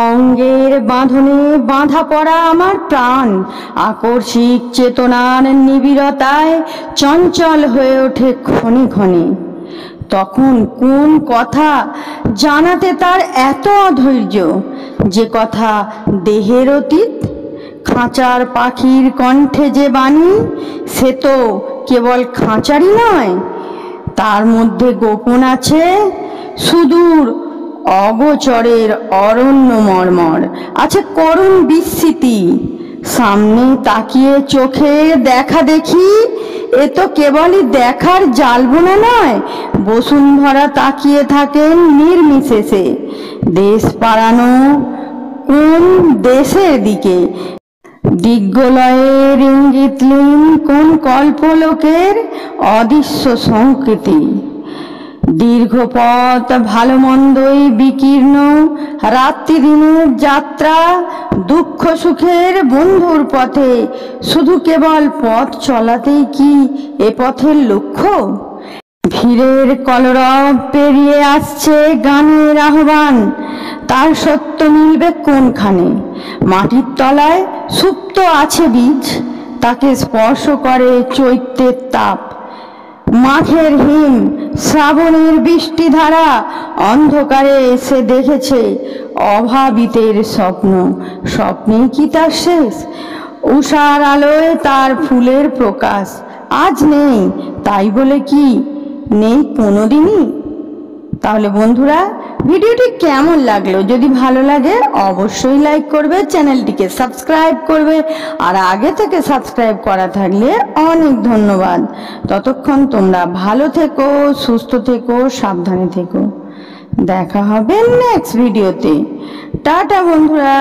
অঙ্গের বাঁধনে বাঁধা পড়া আমার প্রাণ আকর্ষিক চেতনার নিবিড়তায় চঞ্চল হয়ে ওঠে ক্ষণে ক্ষণে। তখন কোন কথা জানাতে তার এত অধৈর্য, যে কথা দেহের অতীত? খাঁচার পাখির কণ্ঠে যে বাণী, সে তো কেবল খাঁচারই নয়, তার মধ্যে গোপন আছে সুদূর অগোচরের অরণ্য মর্মর, আছে করুণ বিস্মৃতি। সামনে তাকিয়ে চোখে দেখা দেখি, এ তো কেবলই দেখার জালবোনা নয়, বসুন্ধরা তাকিয়ে থাকেন নির্বিশেষে। দেশ পাড়ানো কোন দেশের দিকে, দিগ্বলয়ের ইঙ্গিতলীন কোন কল্পলোকের অদৃশ্য সংকেতি। দীর্ঘ পথ ভালো মন্দই বিকীর্ণ, রাত্রি দিনের যাত্রা দুঃখ সুখের বন্ধুর পথে, শুধু কেবল পথ চলাতেই কি এ পথের লক্ষ্য? ভিড়ের কলরব পেরিয়ে আসছে গানের আহ্বান, তার সত্য মিলবে কোনখানে? মাটির তলায় সুপ্ত আছে বীজ, তাকে স্পর্শ করে চৈত্রের তাপ। মাঘের হিম, শ্রাবণের বৃষ্টিধারা, অন্ধকারে সে দেখেছে অভাবিতের স্বপ্ন। স্বপ্নেই কি তার শেষ? উষার আলোয় তার ফুলের প্রকাশ আজ নেই, তাই বলে কি নেই কোনোদিনই? তাহলে বন্ধুরা, ভিডিওটি কেমন লাগলো? যদি ভালো লাগে অবশ্যই লাইক করবে, চ্যানেলটিকে সাবস্ক্রাইব করবে, আর আগে থেকে সাবস্ক্রাইব করা থাকলে অনেক ধন্যবাদ। ততক্ষণ তোমরা ভালো থেকো, সুস্থ থেকো, সাবধানে থেকো। দেখা হবে নেক্সট ভিডিওতে। টাটা বন্ধুরা।